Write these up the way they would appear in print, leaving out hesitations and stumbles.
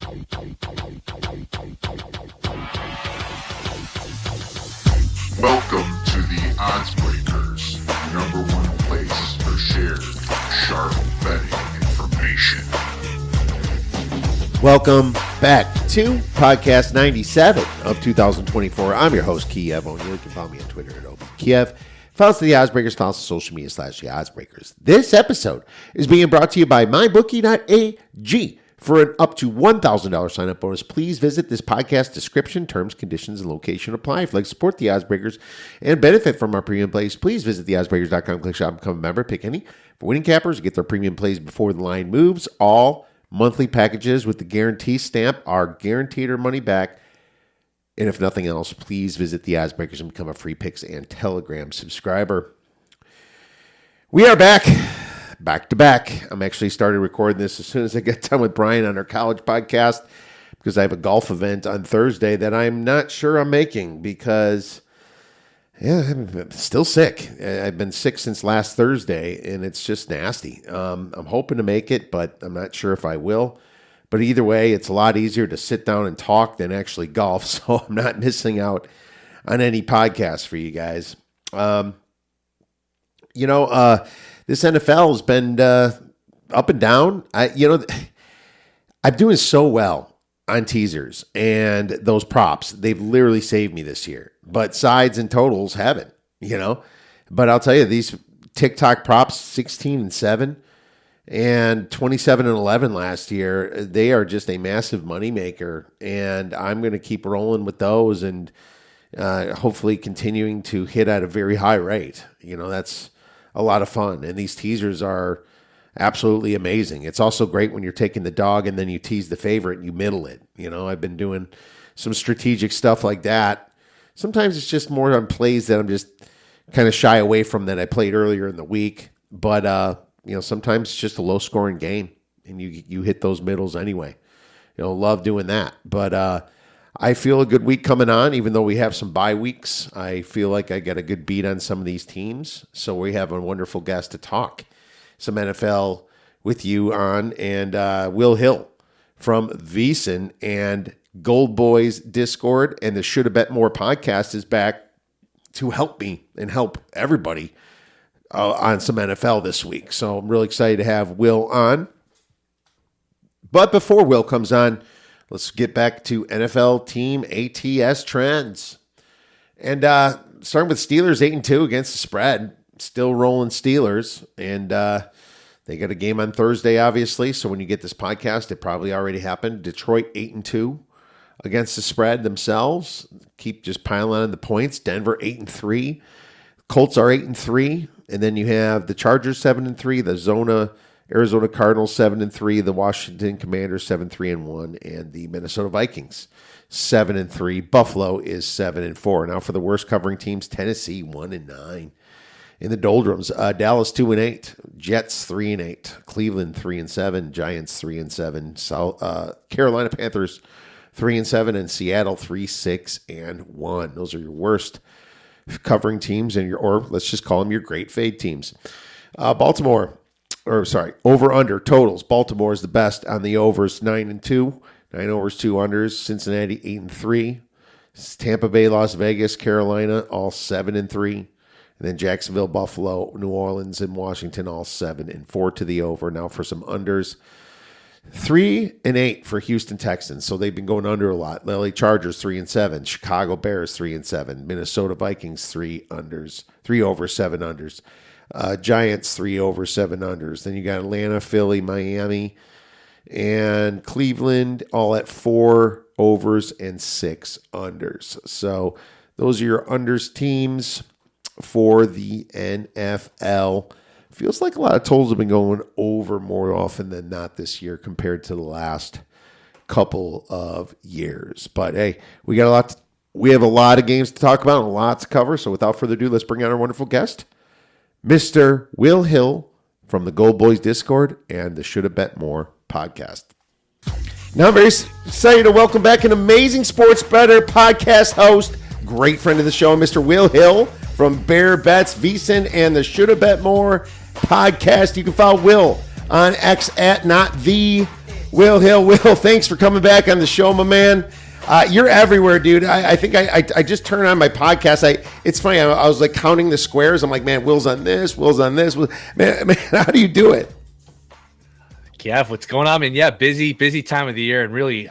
Welcome to the Odds Breakers, number one place for shared, sharp betting information. Welcome back to podcast 97 of 2024. I'm your host, Kiev O'Neill. You can follow me on Twitter at OBKiev. Follow us to the Odds Breakers. Follow us on social media / the Odds Breakers. This episode is being brought to you by MyBookie.ag. For an up to $1,000 sign-up bonus, please visit this podcast description. Terms, conditions, and location apply. If you'd like to support the Odds Breakers and benefit from our premium plays, please visit theoddsbreakers.com, click shop, become a member, pick any. For winning cappers, get their premium plays before the line moves. All monthly packages with the guarantee stamp are guaranteed or money back. And if nothing else, please visit the Odds Breakers and become a free Picks and Telegram subscriber. We are back to back. I'm actually started recording this as soon as I get done with Brian on our college podcast because I have a golf event on Thursday that I'm not sure I'm making because, I'm still sick. I've been sick since last Thursday, and it's just nasty. I'm hoping to make it, but I'm not sure if I will. But either way, it's a lot easier to sit down and talk than actually golf, so I'm not missing out on any podcasts for you guys. This NFL has been up and down. I'm doing so well on teasers and those props. They've literally saved me this year. But sides and totals haven't, But I'll tell you, these TikTok props, 16-7 and 27-11 last year, they are just a massive moneymaker. And I'm going to keep rolling with those and hopefully continuing to hit at a very high rate. That's a lot of fun. And these teasers are absolutely amazing. It's also great when you're taking the dog and then you tease the favorite and you middle it. I've been doing some strategic stuff like that. Sometimes it's just more on plays that I'm just kind of shy away from that I played earlier in the week. But, sometimes it's just a low scoring game and you hit those middles anyway. Love doing that. But, I feel a good week coming on, even though we have some bye weeks. I feel like I got a good beat on some of these teams. So we have a wonderful guest to talk some NFL with you on. And Will Hill from VSiN and Gold Boys Discord and the Shoulda Bet More podcast is back to help me and help everybody on some NFL this week. So I'm really excited to have Will on. But before Will comes on, let's get back to NFL team ATS trends. And starting with Steelers 8-2 against the spread. Still rolling Steelers. And they got a game on Thursday, obviously. So when you get this podcast, it probably already happened. Detroit 8-2 against the spread themselves. Keep just piling on the points. Denver 8-3. Colts are 8-3. And then you have the Chargers 7-3. The Arizona Cardinals 7-3, the Washington Commanders 7-3-1, and the Minnesota Vikings 7-3. Buffalo is 7-4. Now for the worst covering teams, Tennessee 1-9. In the doldrums, Dallas 2-8, Jets 3-8, Cleveland 3-7, Giants 3-7, Carolina Panthers 3-7, and Seattle 3-6-1. Those are your worst covering teams, or let's just call them your great fade teams. Over-under totals. Baltimore is the best on the overs, 9-2. 9 overs, 2 unders. Cincinnati, 8-3. Tampa Bay, Las Vegas, Carolina, all 7-3. And then Jacksonville, Buffalo, New Orleans, and Washington, all 7-4 to the over. Now for some unders. 3-8 for Houston Texans. So they've been going under a lot. LA Chargers, 3-7. Chicago Bears, 3-7. Minnesota Vikings, 3 over, 7 unders. Giants 3 over, 7 unders. Then you got Atlanta, Philly, Miami, and Cleveland all at 4 overs and 6 unders. So those are your unders teams for the NFL. Feels like a lot of totals have been going over more often than not this year compared to the last couple of years. But hey, we have a lot of games to talk about and a lot to cover. So without further ado, let's bring on our wonderful guest, Mr. Will Hill from the Gold Boys Discord and the Shoulda Bet More podcast. Now I'm very excited to welcome back an amazing sports bettor podcast host, great friend of the show, Mr. Will Hill from Bear Bets, VSiN, and the Shoulda Bet More podcast. You can follow Will on X at not the Will Hill, thanks for coming back on the show, my man. You're everywhere, dude. I think I just turned on my podcast. It's funny. I was like counting the squares. I'm like, man, Will's on this. Man, how do you do it? Kiev, what's going on, man? Yeah, busy time of the year, and really,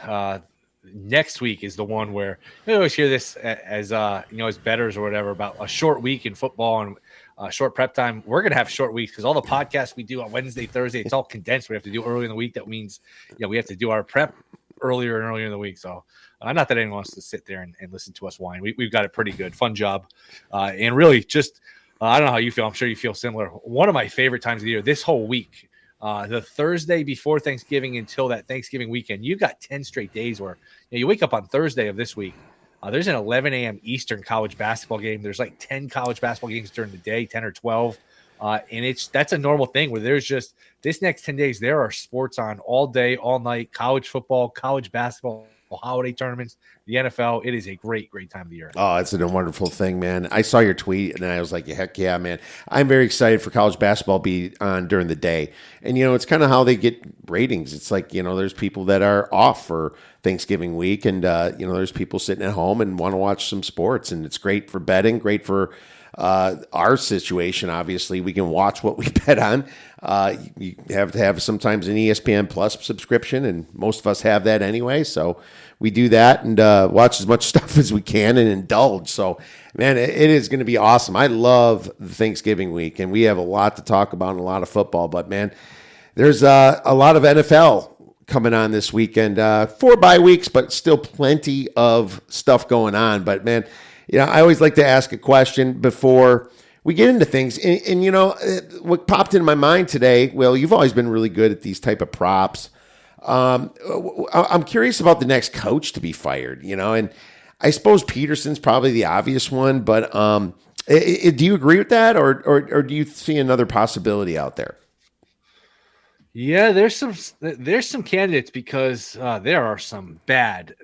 next week is the one where we always hear this as as bettors or whatever about a short week in football and short prep time. We're gonna have short weeks because all the podcasts we do on Wednesday, Thursday, it's all condensed. We have to do early in the week. That means we have to do our prep earlier and earlier in the week. So not that anyone wants to sit there and listen to us whine. We've got it pretty good, fun job, and really just I don't know how you feel. I'm sure you feel similar. One of my favorite times of the year, this whole week. The Thursday before Thanksgiving until that Thanksgiving weekend, you've got 10 straight days where you wake up on Thursday of this week. There's an 11 a.m. Eastern college basketball game. There's like 10 college basketball games during the day, 10 or 12. And that's a normal thing where there's just this next 10 days, there are sports on all day, all night, college football, college basketball, holiday tournaments, the NFL. It is a great time of the year. Oh, it's a wonderful thing, man. I saw your tweet and I was like, heck yeah, man. I'm very excited for college basketball be on during the day. And, it's kind of how they get ratings. It's like, there's people that are off for Thanksgiving week and, there's people sitting at home and want to watch some sports. And it's great for betting, great for our situation. Obviously, we can watch what we bet on. You have to have sometimes an ESPN Plus subscription, and most of us have that anyway. So we do that and watch as much stuff as we can and indulge. So, man, it is going to be awesome. I love the Thanksgiving week, and we have a lot to talk about and a lot of football. But, man, there's a lot of NFL coming on this weekend. 4 bye weeks, but still plenty of stuff going on. But, man, I always like to ask a question before we get into things. And what popped into my mind today, Will, you've always been really good at these type of props. I'm curious about the next coach to be fired, and I suppose Peterson's probably the obvious one, but do you agree with that or do you see another possibility out there? Yeah, there's some candidates because there are some bad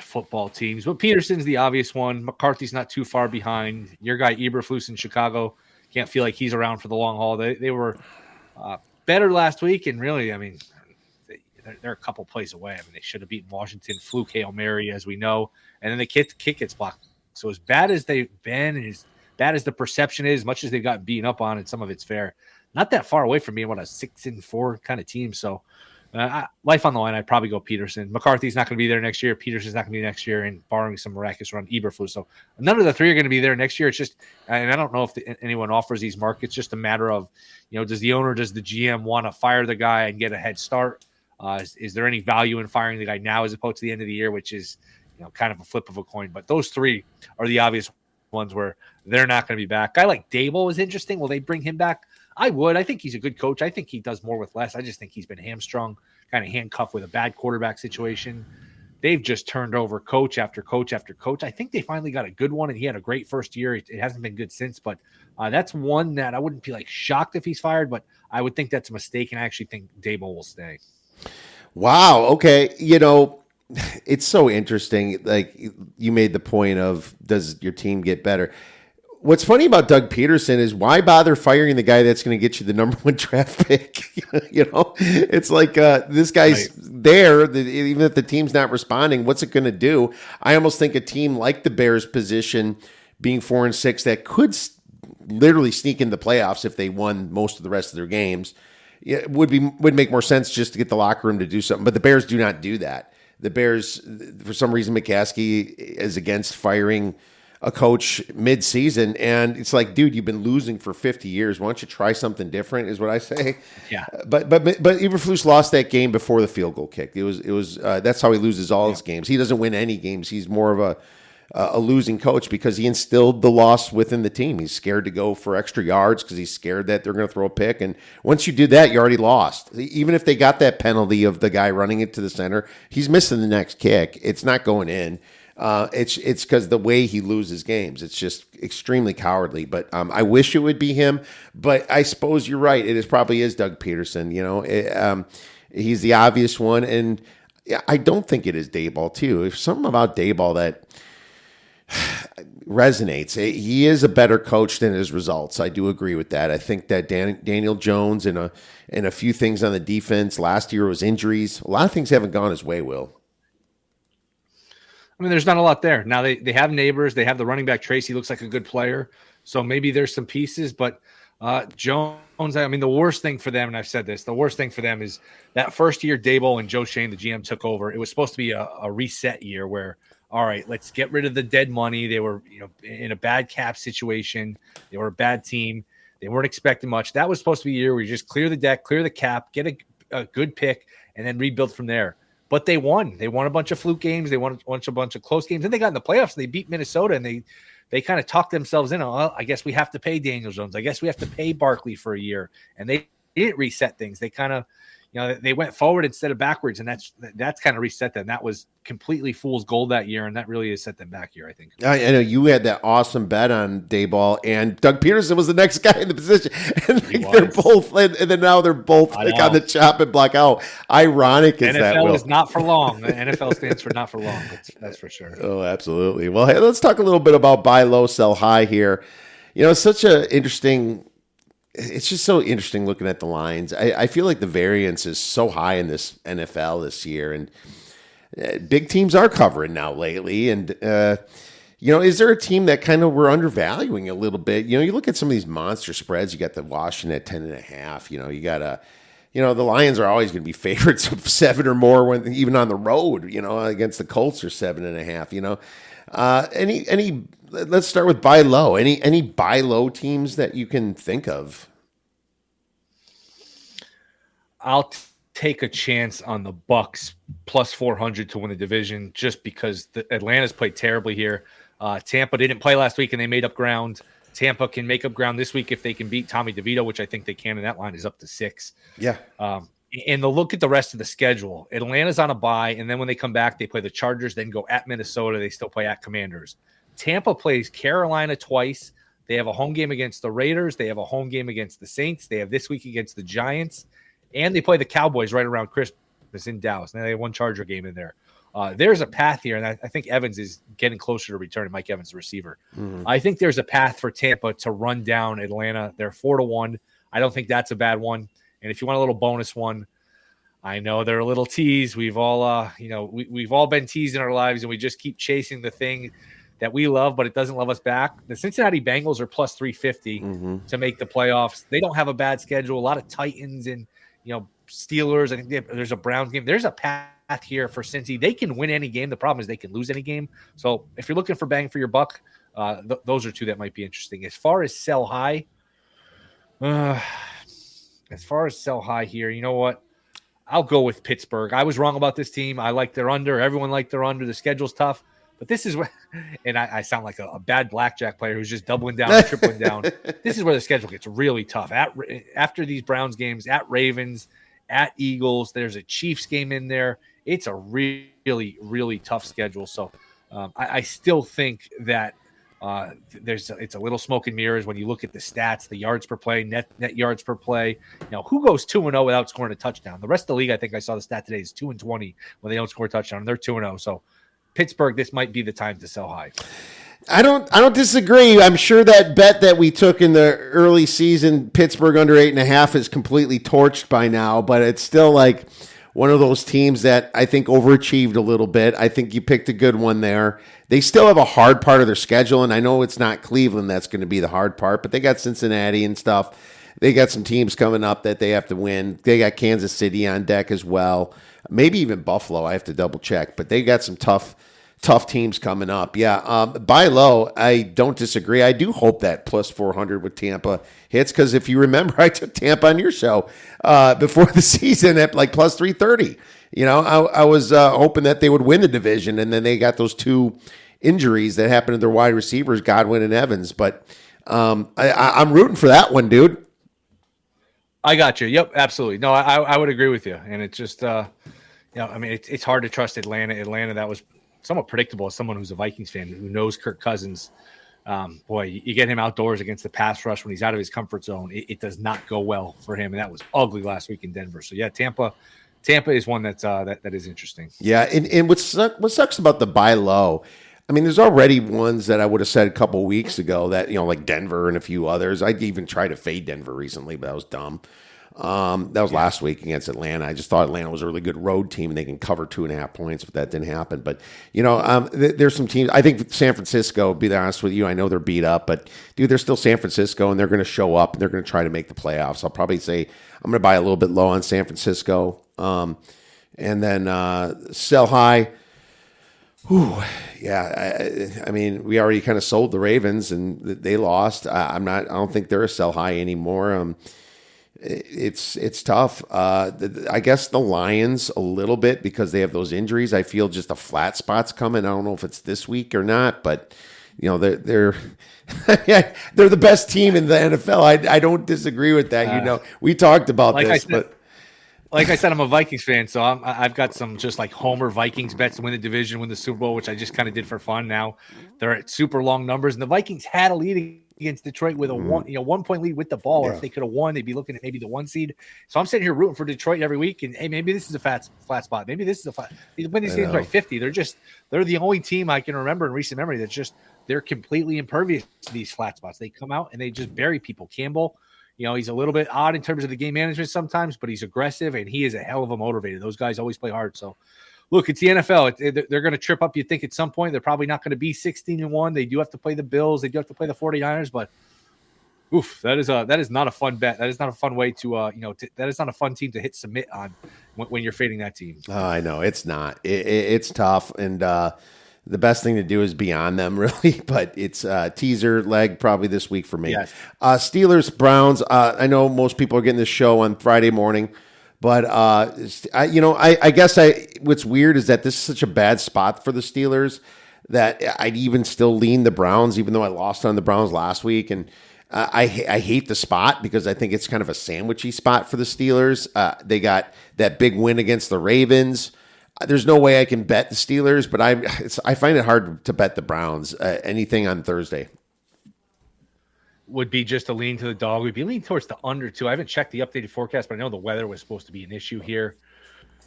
football teams. But Peterson's the obvious one. McCarthy's not too far behind. Your guy Eberflus in Chicago can't feel like he's around for the long haul. They were better last week, and really, I mean, they're a couple plays away. I mean, they should have beaten Washington, fluke Hail Mary, as we know, and then the kick gets blocked. So as bad as they've been, and as bad as the perception is, much as they've gotten beaten up on, and some of it's fair. Not that far away from being a 6-4 kind of team. So life on the line, I'd probably go Peterson. McCarthy's not going to be there next year. Peterson's not going to be next year, and barring some miraculous run, Eberflus. So none of the three are going to be there next year. It's just, and I don't know if anyone offers these markets. Just a matter of, does the owner, does the GM want to fire the guy and get a head start? Is there any value in firing the guy now as opposed to the end of the year, which is, kind of a flip of a coin? But those three are the obvious ones where they're not going to be back. Guy like Dable is interesting. Will they bring him back? I would. I think he's a good coach. I think he does more with less. I just think he's been hamstrung, kind of handcuffed with a bad quarterback situation. They've just turned over coach after coach after coach. I think they finally got a good one, and he had a great first year. It hasn't been good since, but that's one that I wouldn't be shocked if he's fired, but I would think that's a mistake, and I actually think Dable will stay. Wow. Okay. It's so interesting. Like you made the point of, does your team get better? What's funny about Doug Peterson is why bother firing the guy that's going to get you the number 1 draft pick? It's like this guy's right there. Even if the team's not responding, what's it going to do? I almost think a team like the Bears position being 4-6 that could literally sneak in the playoffs if they won most of the rest of their games would make more sense just to get the locker room to do something. But the Bears do not do that. The Bears, for some reason, McCaskey is against firing a coach mid-season, and it's like, dude, you've been losing for 50 years. Why don't you try something different? Is what I say. Yeah. But Eberflus lost that game before the field goal kick. It was that's how he loses all his games. He doesn't win any games. He's more of a losing coach because he instilled the loss within the team. He's scared to go for extra yards because he's scared that they're going to throw a pick. And once you do that, you already lost. Even if they got that penalty of the guy running it to the center, he's missing the next kick. It's not going in. It's because the way he loses games, it's just extremely cowardly. But I wish it would be him. But I suppose you're right. It probably is Doug Peterson. He's the obvious one, and I don't think it is Dayball too. If something about Dayball that resonates. He is a better coach than his results. I do agree with that. I think that Daniel Jones and a few things on the defense last year was injuries. A lot of things haven't gone his way, Will. I mean, there's not a lot there. Now they have Neighbors. They have the running back Tracy. Looks like a good player. So maybe there's some pieces, but Jones, I mean, the worst thing for them, and I've said this, the worst thing for them is that first year Daboll and Joe Shane, the GM, took over. It was supposed to be a reset year where, all right, let's get rid of the dead money. They were, in a bad cap situation. They were a bad team. They weren't expecting much. That was supposed to be a year where you just clear the deck, clear the cap, get a good pick, and then rebuild from there. But they won. They won a bunch of fluke games. They won a bunch of close games. Then they got in the playoffs and they beat Minnesota, and they kind of talked themselves in. Oh, I guess we have to pay Daniel Jones. I guess we have to pay Barkley for a year. And they didn't reset things. They kind of, they went forward instead of backwards, and that's kind of reset them. That was completely fool's gold that year, and that really has set them back here, I think. I know you had that awesome bet on Daboll, and Doug Peterson was the next guy in the position. And they're both, and then now they're both on the chopping block. How ironic is that? NFL is not for long. The NFL stands for not for long. That's for sure. Oh, absolutely. Well, hey, let's talk a little bit about buy low, sell high here. It's such a interesting. It's just so interesting looking at the lines. I feel like the variance is so high in this NFL this year, and big teams are covering now lately. And, is there a team that kind of we're undervaluing a little bit? You look at some of these monster spreads. You got the Washington at 10.5. You got the Lions are always going to be favorites of 7 or more when even on the road, against the Colts are 7.5, let's start with buy low. Any buy low teams that you can think of? I'll take a chance on the Bucks plus 400 to win the division, just because Atlanta's played terribly here. Tampa didn't play last week and they made up ground. Tampa can make up ground this week if they can beat Tommy DeVito, which I think they can, and that line is up to 6. Yeah. And the look at the rest of the schedule, Atlanta's on a bye, and then when they come back, they play the Chargers, then go at Minnesota. They still play at Commanders. Tampa plays Carolina twice. They have a home game against the Raiders. They have a home game against the Saints. They have this week against the Giants. And they play the Cowboys right around Christmas in Dallas. Now they have one Charger game in there. There's a path here, and I think Evans is getting closer to returning. Mike Evans, the receiver. Mm-hmm. I think there's a path for Tampa to run down Atlanta. They're 4-1. I don't think that's a bad one. And if you want a little bonus one, I know they're a little teased. We've all, we've all been teased in our lives, and we just keep chasing the thing that we love, but it doesn't love us back. The Cincinnati Bengals are plus 350 to make the playoffs. They don't have a bad schedule. A lot of Titans and Steelers. I think there's a Browns game. There's a path here for Cincy. They can win any game. The problem is they can lose any game. So if you're looking for bang for your buck, those are two that might be interesting. As far as sell high here, you know what? I'll go with Pittsburgh. I was wrong about this team. I like their under. Everyone liked their under. The schedule's tough. But this is where, and I sound like a bad blackjack player who's just doubling down and tripling down. This is where the schedule gets really tough. After these Browns games, at Ravens, at Eagles, there's a Chiefs game in there. It's a really, really tough schedule. So I still think that it's a little smoke and mirrors when you look at the stats, the yards per play, net yards per play. Who goes 2-0 without scoring a touchdown? The rest of the league, I think I saw the stat today, is 2-20 when they don't score a touchdown. They're 2-0. So Pittsburgh, this might be the time to sell high. I don't disagree. I'm sure that bet that we took in the early season, Pittsburgh under 8.5, is completely torched by now, but it's still like one of those teams that I think overachieved a little bit. I think you picked a good one there. They still have a hard part of their schedule, and I know it's not Cleveland that's going to be the hard part, but they got Cincinnati and stuff. They got some teams coming up that they have to win. They got Kansas City on deck as well. Maybe even Buffalo. I have to double check, but they got some tough teams coming up. Yeah. Buy low. I don't disagree. I do hope that plus 400 with Tampa hits, because if you remember, I took Tampa on your show before the season at like plus 330. I was hoping that they would win the division, and then they got those 2 injuries that happened to their wide receivers, Godwin and Evans. But I'm rooting for that one, dude. I got you. Yep, absolutely. No, I would agree with you. And it's just, it's hard to trust Atlanta. That was somewhat predictable as someone who's a Vikings fan who knows Kirk Cousins. You get him outdoors against the pass rush when he's out of his comfort zone. It does not go well for him, and that was ugly last week in Denver. So yeah, Tampa is one that is interesting. Yeah, and what sucks about the buy low, I mean, there's already ones that I would have said a couple of weeks ago that, like Denver and a few others. I even tried to fade Denver recently, but that was dumb. That was last week against Atlanta. I just thought Atlanta was a really good road team and they can cover 2.5 points, but that didn't happen. But, there's some teams. I think San Francisco, to be honest with you, I know they're beat up, but, dude, they're still San Francisco and they're going to show up and they're going to try to make the playoffs. I'll probably say I'm going to buy a little bit low on San Francisco and then sell high. Whew, yeah, I mean, we already kind of sold the Ravens and they lost. I don't think they're a sell high anymore. It's tough. I guess the Lions a little bit because they have those injuries. I feel just a flat spot's coming. I don't know if it's this week or not, but they're they're the best team in the NFL. I don't disagree with that. We talked about this, but. Like I said, I'm a Vikings fan, so I've got some just like Homer Vikings bets to win the division, win the Super Bowl, which I just kind of did for fun. Now they're at super long numbers, and the Vikings had a lead against Detroit with a 1 point lead with the ball. If they could have won, they'd be looking at maybe the 1 seed. So I'm sitting here rooting for Detroit every week, and hey, maybe this is a flat spot. Maybe this is a flat. They win these games by 50. They're the only team I can remember in recent memory that's they're completely impervious to these flat spots. They come out and they just bury people. Campbell. He's a little bit odd in terms of the game management sometimes, but he's aggressive and he is a hell of a motivator. Those guys always play hard. So, look, it's the NFL. They're going to trip up, you think, at some point. They're probably not going to be 16-1. They do have to play the Bills. They do have to play the 49ers. But, that is not a fun bet. That is not a fun way to, that is not a fun team to hit submit on when you're fading that team. I know. It's not. It's tough. And the best thing to do is be on them, really. But it's teaser leg probably this week for me. Yes. Steelers, Browns. I know most people are getting this show on Friday morning. But, I guess what's weird is that this is such a bad spot for the Steelers that I'd even still lean the Browns, even though I lost on the Browns last week. And I hate the spot because I think it's kind of a sandwichy spot for the Steelers. They got that big win against the Ravens. There's no way I can bet the Steelers, but I find it hard to bet the Browns. Anything on Thursday would be just a lean to the dog. We'd be leaning towards the under too. I haven't checked the updated forecast, but I know the weather was supposed to be an issue here.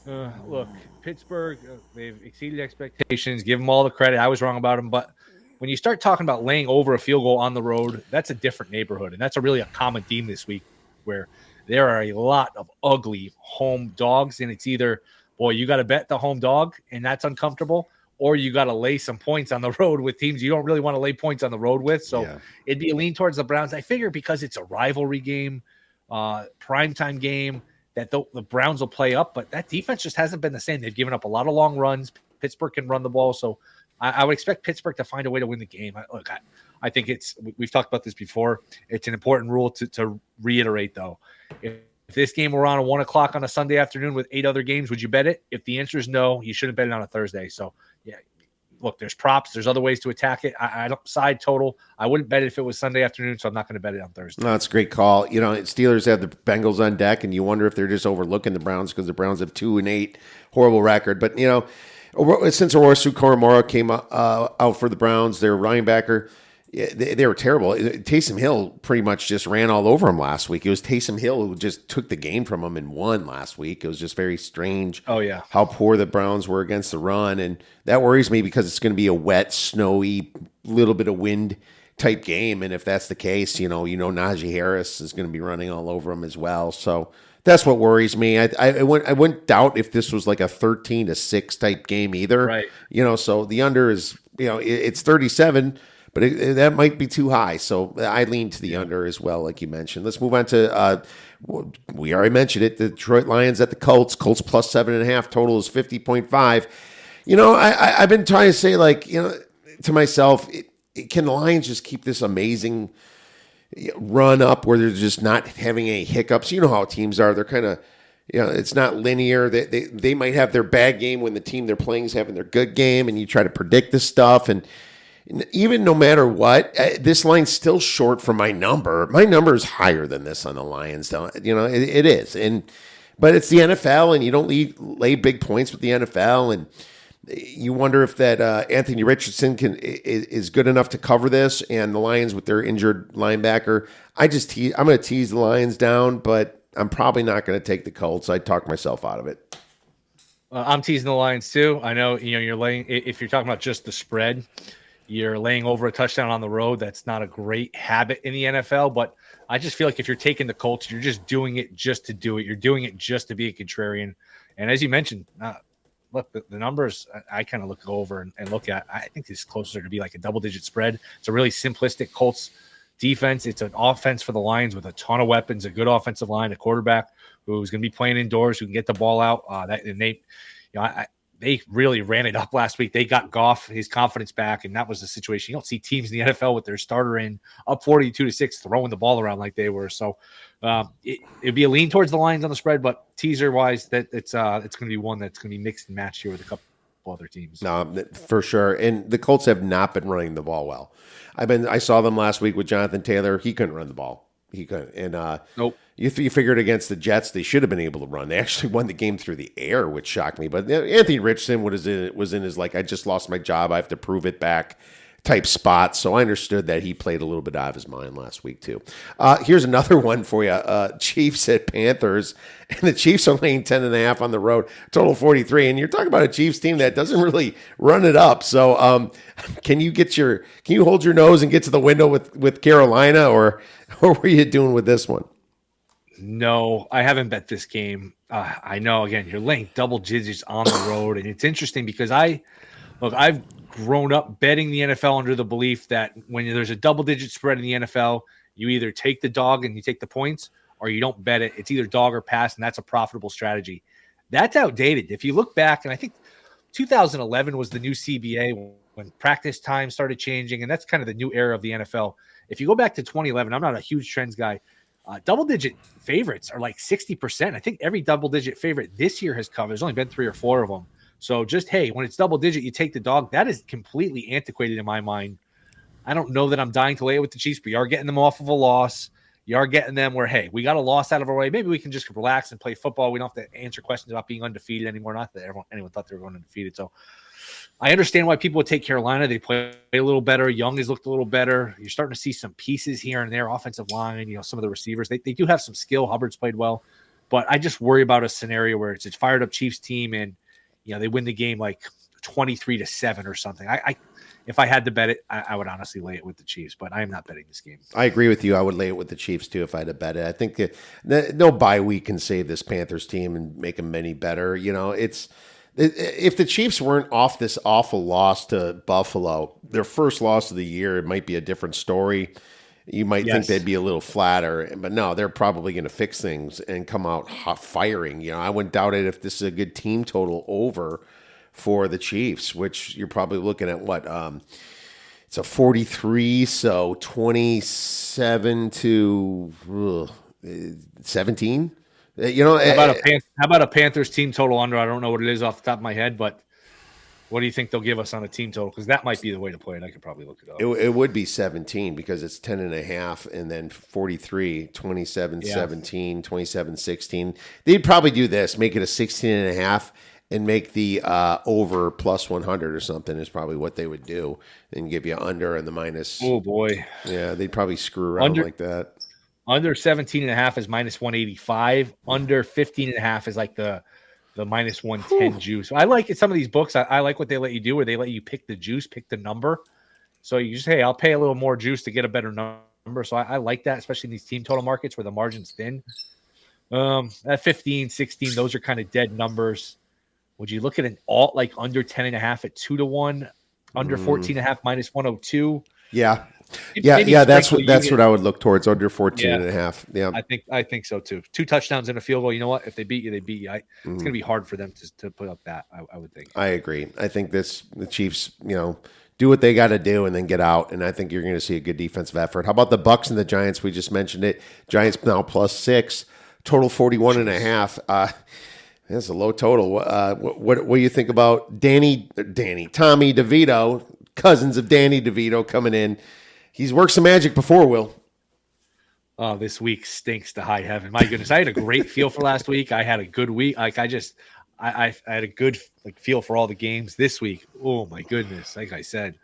Look, Pittsburgh, they've exceeded expectations. Give them all the credit. I was wrong about them, but when you start talking about laying over a field goal on the road, that's a different neighborhood, and that's a common theme this week where there are a lot of ugly home dogs, and it's either – boy, you got to bet the home dog, and that's uncomfortable, or you got to lay some points on the road with teams you don't really want to lay points on the road with. So It'd be a lean towards the Browns. I figure because it's a rivalry game, primetime game, that the Browns will play up, but that defense just hasn't been the same. They've given up a lot of long runs. Pittsburgh can run the ball, so I would expect Pittsburgh to find a way to win the game. I think we've talked about this before. It's an important rule to reiterate, though. If this game were on at 1 o'clock on a Sunday afternoon with 8 other games, would you bet it? If the answer is no, you shouldn't bet it on a Thursday. So, look, there's props. There's other ways to attack it. I don't side total. I wouldn't bet it if it was Sunday afternoon, so I'm not going to bet it on Thursday. No, it's a great call. Steelers have the Bengals on deck, and you wonder if they're just overlooking the Browns because the Browns have 2-8, horrible record. But, since Orosu Koromora came out for the Browns, their linebacker, they were terrible. Taysom Hill pretty much just ran all over him last week. It was Taysom Hill who just took the game from him and won last week. It was just very strange how poor the Browns were against the run. And that worries me because it's going to be a wet, snowy, little bit of wind type game. And if that's the case, Najee Harris is going to be running all over him as well. So that's what worries me. I wouldn't doubt if this was like a 13-6 type game either. Right. So the under is, it's 37. But that might be too high, so I lean to the under as well, like you mentioned. Let's move on to, we already mentioned it, the Detroit Lions at the Colts. Colts plus 7.5, total is 50.5. I've been trying to say, to myself, can the Lions just keep this amazing run up where they're just not having any hiccups? You know how teams are. They're kind of, it's not linear. They might have their bad game when the team they're playing is having their good game, and you try to predict this stuff, and even no matter what, this line's still short for my number. My number is higher than this on the Lions. It is. But it's the NFL, and you don't lay big points with the NFL. And you wonder if that Anthony Richardson is good enough to cover this. And the Lions with their injured linebacker, I'm going to tease the Lions down, but I'm probably not going to take the Colts. I'd talk myself out of it. I'm teasing the Lions too. I know, you're laying, if you're talking about just the spread, you're laying over a touchdown on the road. That's not a great habit in the NFL, but I just feel like if you're taking the Colts, you're just doing it just to do it. You're doing it just to be a contrarian. And as you mentioned, look, the numbers I kind of look over and look at, I think it's closer to be like a double-digit spread. It's a really simplistic Colts defense. It's an offense for the Lions with a ton of weapons, a good offensive line, a quarterback who's going to be playing indoors, who can get the ball out. They really ran it up last week. They got Goff his confidence back, and that was the situation. You don't see teams in the NFL with their starter in up 42-6 throwing the ball around like they were. So it'd be a lean towards the Lions on the spread, but teaser wise, that it's going to be one that's going to be mixed and matched here with a couple other teams. No, for sure. And the Colts have not been running the ball well. I saw them last week with Jonathan Taylor. He couldn't run the ball. He couldn't. And nope. You figured against the Jets, they should have been able to run. They actually won the game through the air, which shocked me. But Anthony Richardson was in his like, I just lost my job, I have to prove it back type spot. So I understood that he played a little bit out of his mind last week too. Here's another one for you. Chiefs at Panthers, and the Chiefs are laying 10.5 on the road, total 43. And you're talking about a Chiefs team that doesn't really run it up. So can you hold your nose and get to the window with Carolina, or what were you doing with this one? No, I haven't bet this game. I know, again, you're laying double digits on the road, and it's interesting because I've grown up betting the NFL under the belief that when there's a double-digit spread in the NFL, you either take the dog and you take the points, or you don't bet it. It's either dog or pass, and that's a profitable strategy. That's outdated. If you look back, and I think 2011 was the new CBA when practice time started changing, and that's kind of the new era of the NFL. If you go back to 2011, I'm not a huge trends guy. Double-digit favorites are like 60%. I think every double-digit favorite this year has covered. There's only been 3 or 4 of them. So just, hey, when it's double-digit, you take the dog. That is completely antiquated in my mind. I don't know that I'm dying to lay it with the Chiefs, but you are getting them off of a loss. You are getting them where, hey, we got a loss out of our way. Maybe we can just relax and play football. We don't have to answer questions about being undefeated anymore. Not that anyone thought they were going undefeated. So I understand why people would take Carolina. They play a little better. Young has looked a little better. You're starting to see some pieces here and there, offensive line, some of the receivers. They do have some skill. Hubbard's played well. But I just worry about a scenario where it's a fired-up Chiefs team and, they win the game like 23-7 or something. If I had to bet it, I would honestly lay it with the Chiefs, but I am not betting this game. I agree with you. I would lay it with the Chiefs too if I had to bet it. I think no bye week can save this Panthers team and make them any better. If the Chiefs weren't off this awful loss to Buffalo, their first loss of the year, it might be a different story. You might think they'd be a little flatter, but no, they're probably going to fix things and come out hot firing. I wouldn't doubt it if this is a good team total over for the Chiefs, which you're probably looking at what? It's a 43, so 27 to 17. How about a Panthers team total under? I don't know what it is off the top of my head, but what do you think they'll give us on a team total? Because that might be the way to play it. I could probably look it up. It would be 17 because it's 10.5 and then 43, 27, 17, 27, 16. They'd probably do this, make it a 16.5 and make the over plus 100 or something is probably what they would do and give you under and the minus. Oh, boy. Yeah, they'd probably screw around like that. Under 17.5 is minus 185. Under 15.5 is like the minus 110 juice. I like it. Some of these books, I like what they let you do, where they let you pick the juice, pick the number. So you just, hey, I'll pay a little more juice to get a better number. So I like that, especially in these team total markets where the margin's thin. At 15, 16, those are kind of dead numbers. Would you look at an alt like under 10.5 at 2-1, under 14.5 minus 102? Yeah. Yeah, that's what I would look towards, under 14.5. Yeah. I think so too. 2 touchdowns and a field goal. You know what? If they beat you, they beat you. It's going to be hard for them to put up that, I would think. I agree. I think the Chiefs, do what they got to do and then get out, and I think you're going to see a good defensive effort. How about the Bucs and the Giants? We just mentioned it. Giants now plus 6, total 41.5. That's a low total. What do you think about Tommy DeVito, cousins of Danny DeVito coming in? He's worked some magic before, Will. Oh, this week stinks to high heaven. My goodness. I had a great feel for last week. I had a good week. I had a good feel for all the games this week. Oh my goodness. Like I said,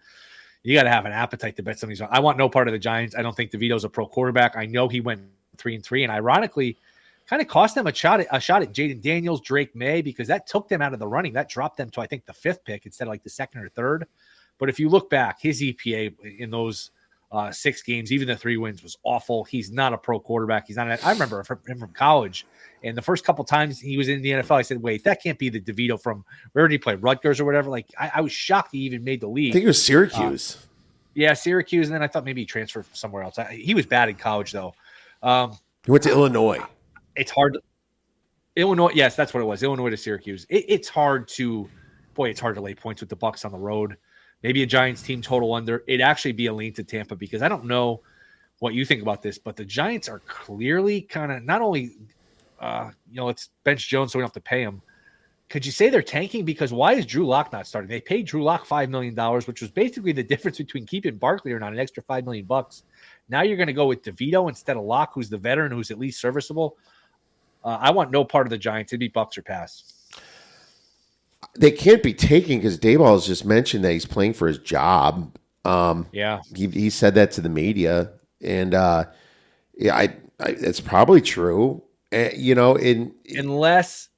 you got to have an appetite to bet some of these. I want no part of the Giants. I don't think DeVito's a pro quarterback. I know he went 3-3. And ironically, kind of cost them a shot at Jaden Daniels, Drake May, because that took them out of the running. That dropped them to, I think, the 5th pick instead of like the 2nd or 3rd. But if you look back, his EPA in those 6 games, even the 3 wins, was awful. He's not a pro quarterback. I remember him from college. And the first couple times he was in the NFL, I said, wait, that can't be the DeVito from where did he play? Rutgers or whatever. Like, I was shocked he even made the league. I think it was Syracuse. Yeah, Syracuse. And then I thought maybe he transferred from somewhere else. He was bad in college, though. He went to Illinois. It's hard. Illinois. Yes, that's what it was. Illinois to Syracuse. It's hard to lay points with the Bucs on the road. Maybe a Giants team total under. It'd actually be a lean to Tampa because I don't know what you think about this, but the Giants are clearly kind of not only, let's bench Jones so we don't have to pay him. Could you say they're tanking? Because why is Drew Lock not starting? They paid Drew Lock $5 million, which was basically the difference between keeping Barkley or not, an extra $5 million. Now you're going to go with DeVito instead of Lock, who's the veteran, who's at least serviceable. I want no part of the Giants. It'd be Bucs or pass. They can't be taking because Daboll has just mentioned that he's playing for his job. Yeah, he said that to the media, and it's probably true. Unless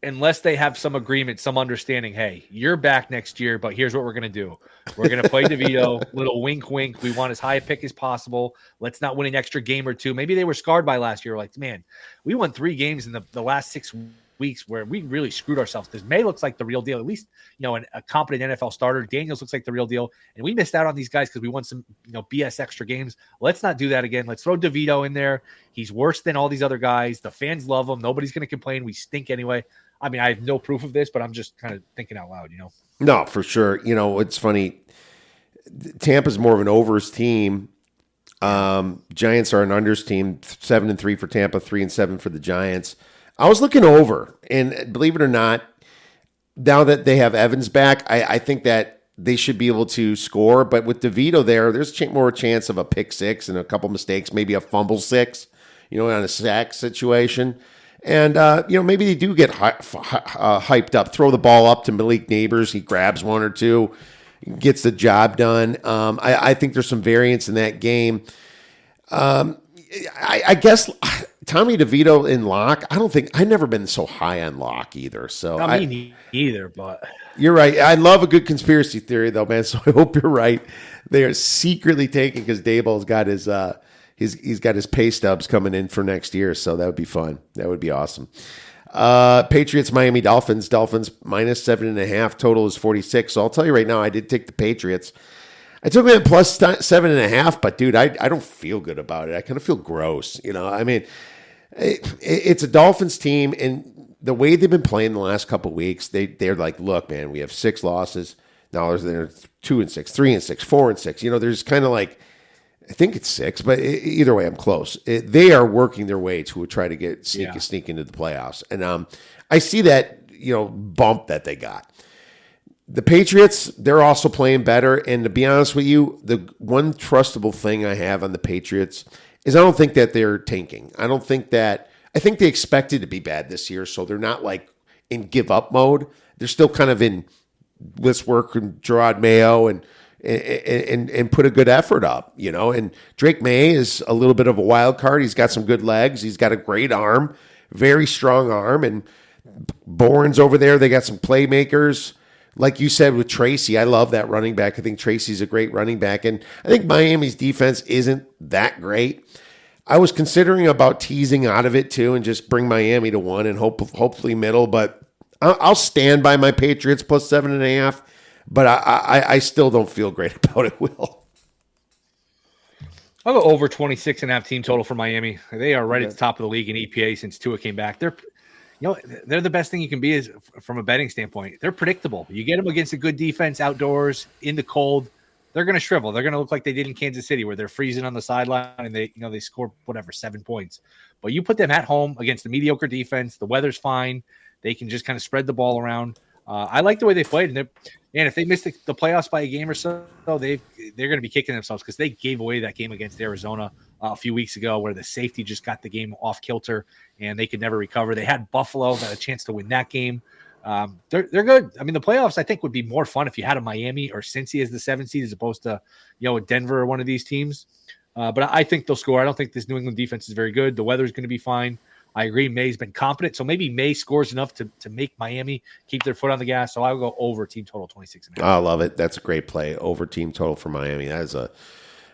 they have some agreement, some understanding. Hey, you're back next year, but here's what we're gonna do. We're gonna play DeVito. Little wink, wink. We want as high a pick as possible. Let's not win an extra game or 2. Maybe they were scarred by last year. Like, man, we won 3 games in the last 6 weeks where we really screwed ourselves because May looks like the real deal. At least, a competent NFL starter. Daniels looks like the real deal. And we missed out on these guys because we won some, BS extra games. Let's not do that again. Let's throw DeVito in there. He's worse than all these other guys. The fans love him. Nobody's going to complain. We stink anyway. I mean, I have no proof of this, but I'm just kind of thinking out loud, No, for sure. It's funny. Tampa's more of an overs team. Giants are an unders team. 7-3 for Tampa, 3-7 for the Giants. I was looking over, and believe it or not, now that they have Evans back, I think that they should be able to score. But with DeVito there's more chance of a pick 6 and a couple mistakes, maybe a fumble 6, on a sack situation. And, maybe they do get hyped up, throw the ball up to Malik Neighbors. He grabs 1 or 2, gets the job done. I think there's some variance in that game. I guess Tommy DeVito in Lock. I've never been so high on Lock either. So not me either, but you're right. I love a good conspiracy theory though, man. So I hope you're right. They are secretly taking because Daboll's got he's got his pay stubs coming in for next year. So that would be fun. That would be awesome. Patriots, Miami Dolphins. Dolphins minus 7.5. Total is 46. So I'll tell you right now, I did take the Patriots. I took them at plus 7.5, but dude, I don't feel good about it. I kind of feel gross. I mean, it's a Dolphins team, and the way they've been playing the last couple of weeks, they're like, look, man, we have 6 losses. Now they're 2-6, 3-6, 4-6. There's kind of like, I think it's 6, but either way, I'm close. They are working their way to try to sneak into the playoffs, and I see that bump that they got. The Patriots, they're also playing better. And to be honest with you, the one trustable thing I have on the Patriots is I don't think that they're tanking. I think they expected to be bad this year, so they're not like in give up mode. They're still kind of in let's work and Gerard Mayo and put a good effort up, And Drake May is a little bit of a wild card. He's got some good legs. He's got a great arm, very strong arm. And Bourne's over there. They got some playmakers. Like you said with Tracy, I love that running back. I think Tracy's a great running back. And I think Miami's defense isn't that great. I was considering about teasing out of it too and just bring Miami to 1 and hopefully middle. But I'll stand by my Patriots plus 7.5. But I still don't feel great about it, Will. I'll go over 26.5 team total for Miami. They are right at the top of the league in EPA since Tua came back. They're the best thing you can be is from a betting standpoint. They're predictable. You get them against a good defense outdoors in the cold, they're going to shrivel. They're going to look like they did in Kansas City where they're freezing on the sideline and they score 7 points. But you put them at home against a mediocre defense. The weather's fine. They can just kind of spread the ball around. I like the way they played. And if they miss the playoffs by a game or so, they're going to be kicking themselves because they gave away that game against Arizona a few weeks ago where the safety just got the game off kilter and they could never recover. They had Buffalo that had a chance to win that game. They're good. I mean, the playoffs I think would be more fun if you had a Miami or Cincy as the 7th seed as opposed to a Denver or one of these teams. But I think they'll score. I don't think this New England defense is very good. The weather's going to be fine. I agree. May's been competent. So maybe May scores enough to make Miami keep their foot on the gas. So I will go over team total 26.5. I love it. That's a great play. Over team total for Miami.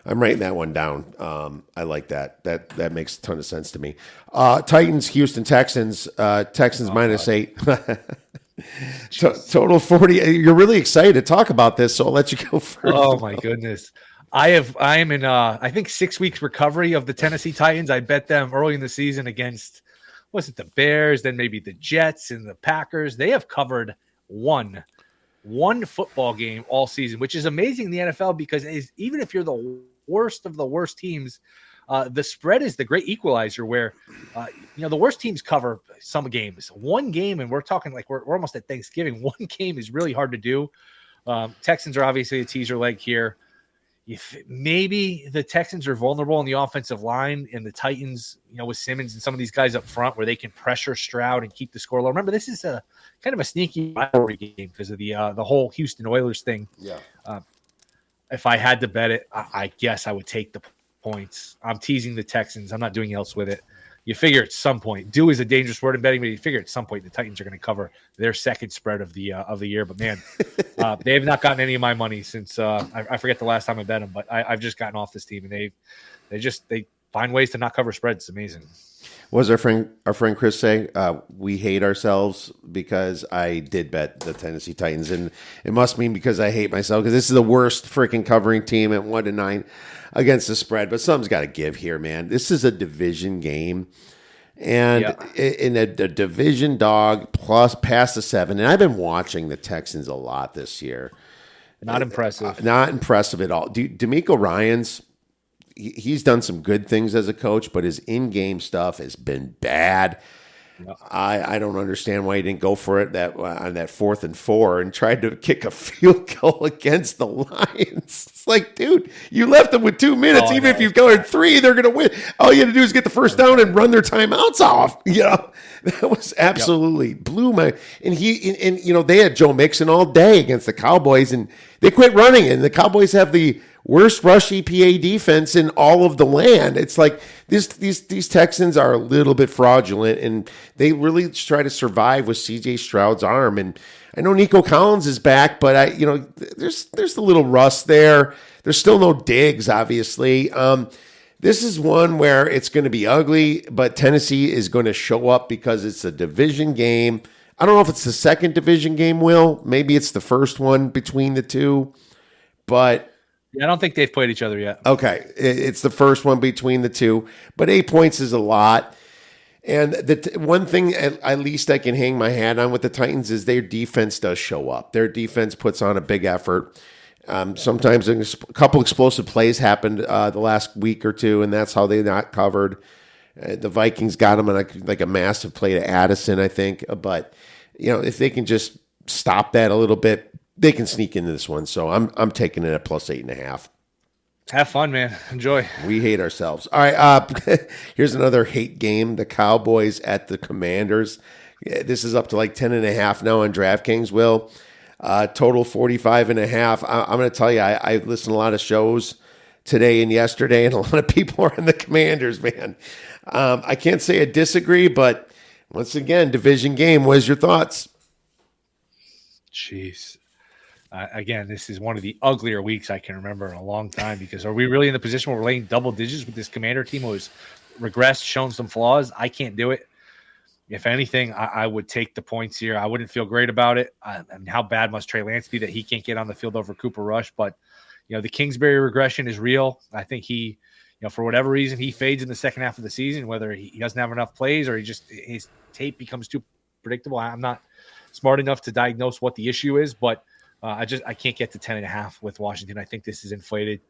I'm writing that one down. I like that. That makes a ton of sense to me. Titans, Houston Texans. Texans -8. Total 40. You're really excited to talk about this, so I'll let you go first. Oh my goodness. I am in I think 6 weeks recovery of the Tennessee Titans. I bet them early in the season against the Bears, then maybe the Jets and the Packers. They have covered one football game all season, which is amazing in the NFL because even if you're the worst of the worst teams, the spread is the great equalizer where the worst teams cover some games. One game, and we're talking like we're almost at Thanksgiving. One game is really hard to do. Texans are obviously a teaser leg here. If maybe the Texans are vulnerable in the offensive line and the Titans, with Simmons and some of these guys up front where they can pressure Stroud and keep the score low. Remember, this is a kind of a sneaky rivalry game because of the whole Houston Oilers thing. Yeah. If I had to bet it, I guess I would take the points. I'm teasing the Texans. I'm not doing else with it. You figure at some point, do is a dangerous word in betting, but you figure at some point the Titans are going to cover their second spread of the year. But man, they have not gotten any of my money since I forget the last time I bet them. But I've just gotten off this team, and they find ways to not cover spreads. It's amazing. What does our friend Chris say? We hate ourselves because I did bet the Tennessee Titans, and it must mean because I hate myself because this is the worst freaking covering team at 1-9 against the spread. But something's got to give here, man. This is a division game, and in a division dog plus past the 7. And I've been watching the Texans a lot this year. Not impressive. Not impressive at all. D'Amico Ryans. He's done some good things as a coach, but his in-game stuff has been bad. Yep. I don't understand why he didn't go for it on that 4th and 4 and tried to kick a field goal against the Lions. It's like, dude, you left them with 2 minutes. If you covered 3, they're going to win. All you had to do is get the first down and run their timeouts off. That was absolutely blew my. And they had Joe Mixon all day against the Cowboys, and they quit running. And the Cowboys have the worst rush EPA defense in all of the land. It's like these Texans are a little bit fraudulent, and they really try to survive with CJ Stroud's arm. And I know Nico Collins is back, but there's a little rust there. There's still no Diggs, obviously. This is one where it's going to be ugly, but Tennessee is going to show up because it's a division game. I don't know if it's the second division game, Will. Maybe it's the first one between the two, but I don't think they've played each other yet. Okay, it's the first one between the two, but 8 points is a lot. And the one thing at least I can hang my hat on with the Titans is their defense does show up. Their defense puts on a big effort. Sometimes a couple explosive plays happened the last week or two, and that's how they not covered. The Vikings got them on a massive play to Addison, I think. But if they can just stop that a little bit, they can sneak into this one. So I'm taking it at plus 8.5. Have fun, man. Enjoy. We hate ourselves. All right. Here's another hate game. The Cowboys at the Commanders. This is up to like 10.5 now on DraftKings, Will. Total 45.5. I'm going to tell you, I listened to a lot of shows today and yesterday, and a lot of people are in the Commanders, man. I can't say I disagree, but once again, division game. What is your thoughts? Jeez. Again, this is one of the uglier weeks I can remember in a long time because are we really in the position where we're laying double digits with this Commander team who has regressed, shown some flaws? I can't do it. If anything, I would take the points here. I wouldn't feel great about it. How bad must Trey Lance be that he can't get on the field over Cooper Rush? But, the Kingsbury regression is real. I think he, for whatever reason, he fades in the second half of the season, whether he doesn't have enough plays or his tape becomes too predictable. I'm not smart enough to diagnose what the issue is, but I can't get to 10.5 with Washington. I think this is inflated.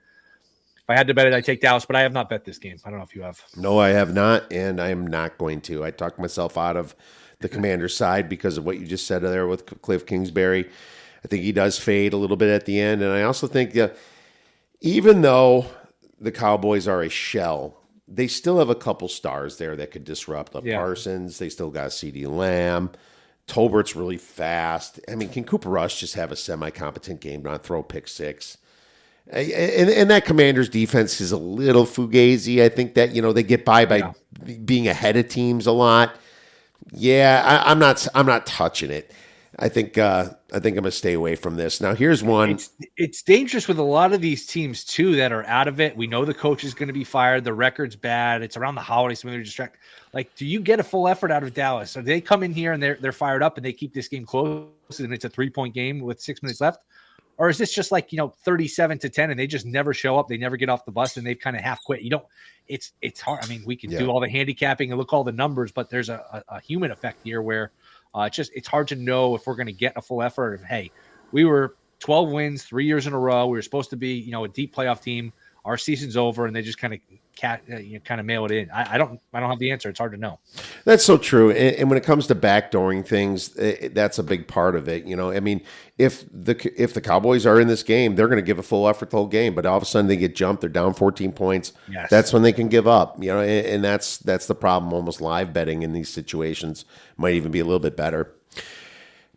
If I had to bet it, I'd take Dallas, but I have not bet this game. I don't know if you have. No, I have not, and I am not going to. I talked myself out of the Commander's side because of what you just said there with Cliff Kingsbury. I think he does fade a little bit at the end, and I also think even though the Cowboys are a shell, they still have a couple stars there that could disrupt. Parsons, they still got CeeDee Lamb. Tolbert's really fast. I mean, can Cooper Rush just have a semi-competent game, not throw pick six? And that Commanders defense is a little fugazi. I think that, they get by being ahead of teams a lot. Yeah, I'm not touching it. I think I'm going to stay away from this. Now, here's one. It's dangerous with a lot of these teams too that are out of it. We know the coach is going to be fired. The record's bad. It's around the holidays. So they're distracted. Like, do you get a full effort out of Dallas? Or do they come in here and they're fired up and they keep this game close and it's a 3-point game with 6 minutes left? Or is this just like, 37-10 and they just never show up? They never get off the bus and they've kind of half quit. It's hard. I mean, we can do all the handicapping and look all the numbers, but there's a human effect here where it's hard to know if we're going to get a full effort of, hey, we were 12 wins 3 years in a row. We were supposed to be, a deep playoff team. Our season's over, and they just kind of mail it in. I don't have the answer. It's hard to know. That's so true. And when it comes to backdooring things, that's a big part of it. I mean, if the Cowboys are in this game, they're going to give a full effort the whole game. But all of a sudden they get jumped. They're down 14 points. Yes. That's when they can give up. And that's the problem. Almost live betting in these situations might even be a little bit better.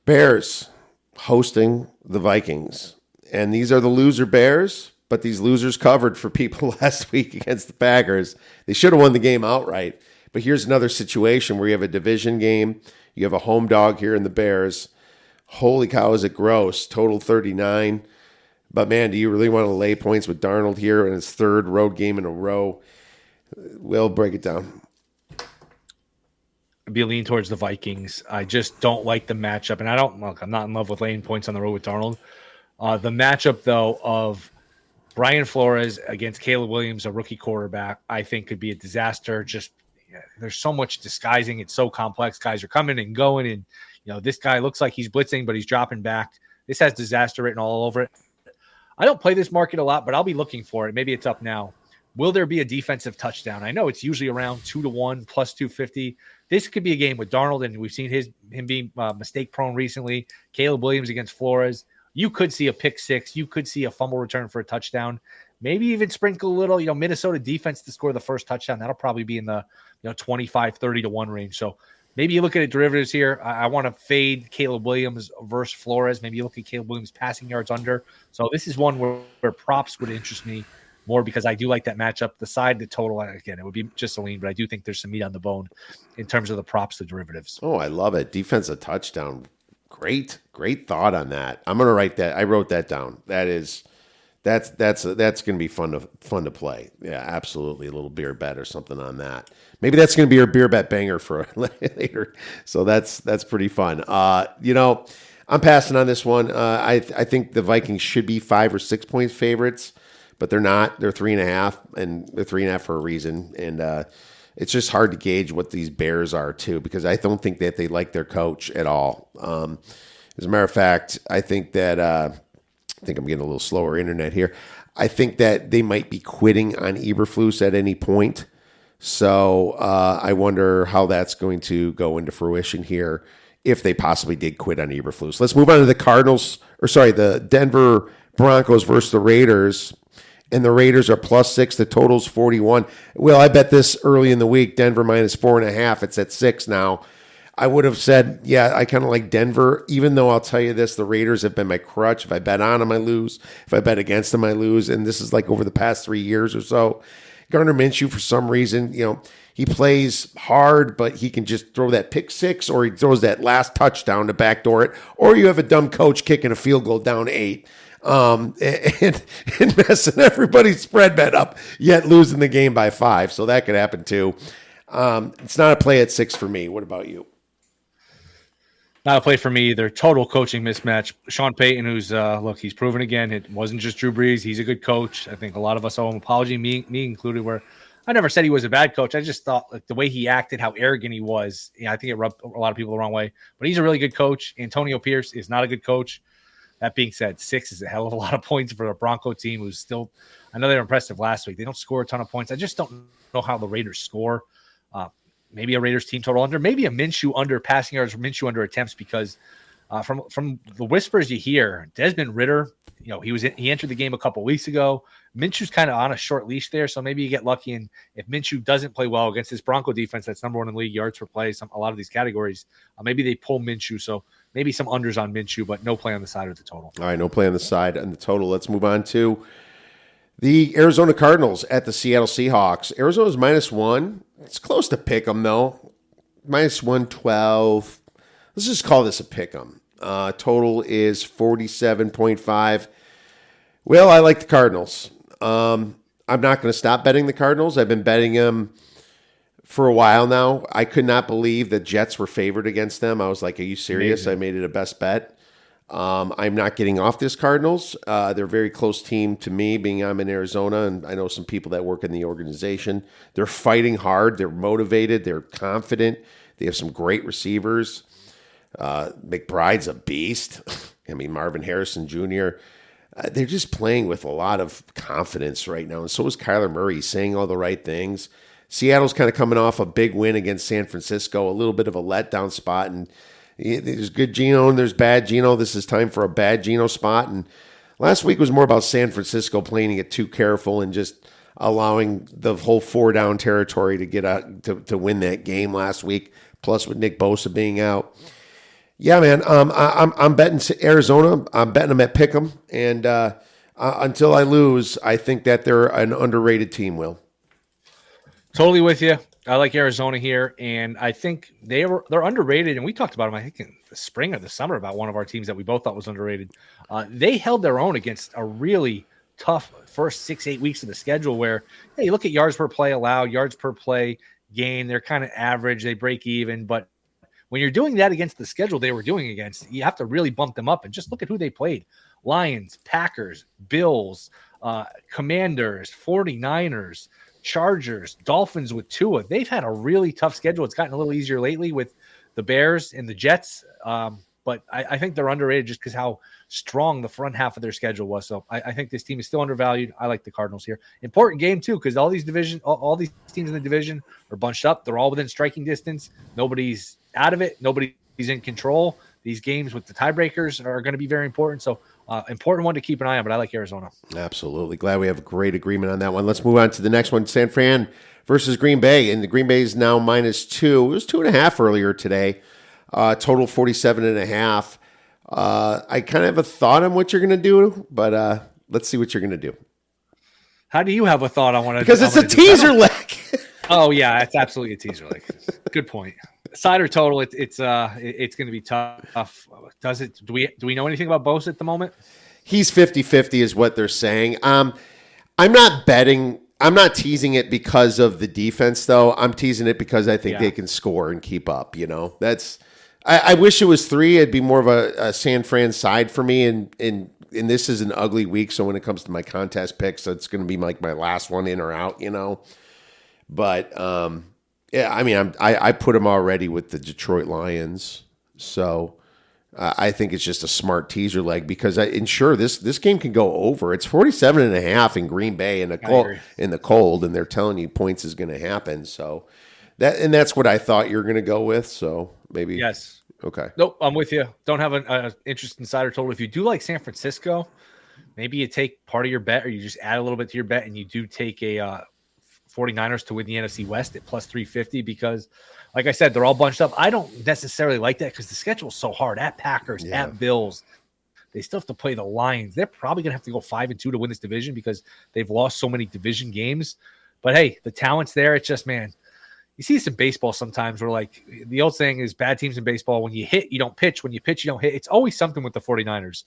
Bears hosting the Vikings, and these are the loser Bears. But these losers covered for people last week against the Packers. They should have won the game outright. But here's another situation where you have a division game. You have a home dog here in the Bears. Holy cow, is it gross. Total 39. But, man, do you really want to lay points with Darnold here in his third road game in a row? We'll break it down. I'd be leaning towards the Vikings. I just don't like the matchup. And I'm not in love with laying points on the road with Darnold. The matchup, though, of Brian Flores against Caleb Williams, a rookie quarterback, I think could be a disaster. There's so much disguising. It's so complex. Guys are coming and going. And, this guy looks like he's blitzing, but he's dropping back. This has disaster written all over it. I don't play this market a lot, but I'll be looking for it. Maybe it's up now. Will there be a defensive touchdown? I know it's usually around 2-1 plus 250. This could be a game with Darnold, and we've seen him being mistake prone recently. Caleb Williams against Flores. You could see a pick six. You could see a fumble return for a touchdown. Maybe even sprinkle a little, Minnesota defense to score the first touchdown. That'll probably be in the 25-30-1 range. So maybe you look at derivatives here. I want to fade Caleb Williams versus Flores. Maybe you look at Caleb Williams passing yards under. So this is one where props would interest me more because I do like that matchup. The side, the total, again, it would be just a lean, but I do think there's some meat on the bone in terms of the props, the derivatives. Oh, I love it. Defensive touchdown. Great thought on that. I'm going to write that. I wrote that down. That's going to be fun to play. Yeah, absolutely. A little beer bet or something on that. Maybe that's going to be your beer bet banger for later. So that's pretty fun. I'm passing on this one. I think the Vikings should be 5 or 6 point favorites, but they're not. They're 3.5, and they're 3.5 for a reason. And it's just hard to gauge what these Bears are, too, because I don't think that they like their coach at all. As a matter of fact, I think that I think I'm getting a little slower internet here. I think that they might be quitting on Eberflus at any point. So I wonder how that's going to go into fruition here if they possibly did quit on Eberflus. Let's move on to the Denver Broncos versus the Raiders. And the Raiders are +6. The total's 41. Well, I bet this early in the week, Denver -4.5. It's at 6 now. I would have said, yeah, I kind of like Denver, even though I'll tell you this, the Raiders have been my crutch. If I bet on them, I lose. If I bet against them, I lose. And this is like over the past 3 years or so. Gardner Minshew, for some reason, he plays hard, but he can just throw that pick six, or he throws that last touchdown to backdoor it, or you have a dumb coach kicking a field goal down 8. And messing everybody's spread bet up, yet losing the game by 5. So that could happen too. It's not a play at 6 for me. What about you? Not a play for me either. Total coaching mismatch. Sean Payton, who's he's proven again. It wasn't just Drew Brees. He's a good coach. I think a lot of us owe him an apology, me included. Where I never said he was a bad coach. I just thought the way he acted, how arrogant he was. I think it rubbed a lot of people the wrong way. But he's a really good coach. Antonio Pierce is not a good coach. That being said, 6 is a hell of a lot of points for a Bronco team who's still – I know they were impressive last week. They don't score a ton of points. I just don't know how the Raiders score. Maybe a Raiders team total under. Maybe a Minshew under passing yards or Minshew under attempts because from the whispers you hear, Desmond Ridder, he entered the game a couple weeks ago. Minshew's kind of on a short leash there, so maybe you get lucky. And if Minshew doesn't play well against this Bronco defense that's number 1 in the league, yards per play, a lot of these categories, maybe they pull Minshew. So maybe some unders on Minshew, but no play on the side of the total. All right, no play on the side and the total. Let's move on to The Arizona Cardinals at the Seattle Seahawks. Arizona's -1. It's close to pick 'em, though. -112. Let's just call this a pick 'em. Total is 47.5. Well, I like the Cardinals. I'm not going to stop betting the Cardinals. I've been betting them for a while now. I could not believe that Jets were favored against them. I was like, are you serious? Amazing. I made it a best bet. I'm not getting off this Cardinals. They're a very close team to me, being I'm in Arizona, and I know some people that work in the organization. They're fighting hard. They're motivated. They're confident. They have some great receivers. McBride's a beast. I mean, Marvin Harrison Jr., they're just playing with a lot of confidence right now. And so is Kyler Murray, saying all the right things. Seattle's kind of coming off a big win against San Francisco, a little bit of a letdown spot. And there's good Geno and there's bad Geno. This is time for a bad Geno spot. And last week was more about San Francisco playing it too careful and just allowing the whole 4-down territory to get out to win that game last week. Plus with Nick Bosa being out. Yeah, man. I'm betting Arizona. I'm betting them at Pick'em, and until I lose, I think that they're an underrated team. Will. Totally with you. I like Arizona here, and I think they're underrated. And we talked about them, I think, in the spring or the summer about one of our teams that we both thought was underrated. They held their own against a really tough first 6-8 weeks of the schedule. Where hey, you look at yards per play allowed, yards per play gain. They're kind of average. They break even, but when you're doing that against the schedule they were doing against, you have to really bump them up. And just look at who they played. Lions, Packers, Bills, Commanders, 49ers, Chargers, Dolphins with Tua. They've had a really tough schedule. It's gotten a little easier lately with the Bears and the Jets. But I think they're underrated just because how strong the front half of their schedule was. So I think this team is still undervalued. I like the Cardinals here. Important game, too, because all these teams in the division are bunched up. They're all within striking distance. Nobody's out of it. Nobody's in control. These games with the tiebreakers are going to be very important. So important one to keep an eye on, but I like Arizona. Absolutely. Glad we have a great agreement on that one. Let's move on to the next one. San Fran versus Green Bay. And the Green Bay is now -2. It was 2.5 earlier today. Total 47.5. I kind of have a thought on what you're going to do, but let's see what you're going to do. How do you have a thought on what? Because it's a teaser leg. Oh yeah, it's absolutely a teaser leg. Good point. Side or total, it's going to be tough. Does it? Do we know anything about Bosa at the moment? He's 50-50 is what they're saying. I'm not betting. I'm not teasing it because of the defense, though. I'm teasing it because I think they can score and keep up. You know, that's. I wish it was 3. It'd be more of a San Fran side for me. And this is an ugly week, so when it comes to my contest picks, it's going to be like my last one in or out. You know, but yeah, I mean, I put him already with the Detroit Lions, so I think it's just a smart teaser leg because this game can go over. It's 47.5 in Green Bay in the cold, and they're telling you points is going to happen. So that's what I thought you were going to go with. So maybe yes, okay. Nope, I'm with you. Don't have an interest in side or total. If you do like San Francisco, maybe you take part of your bet, or you just add a little bit to your bet, and you do take a 49ers to win the NFC West at +350 because, like I said, they're all bunched up. I don't necessarily like that because the schedule is so hard at Packers, at Bills. They still have to play the Lions. They're probably going to have to go 5-2 to win this division because they've lost so many division games. But, hey, the talent's there. It's just, man, you see this in baseball sometimes where, like, the old saying is bad teams in baseball, when you hit, you don't pitch. When you pitch, you don't hit. It's always something with the 49ers.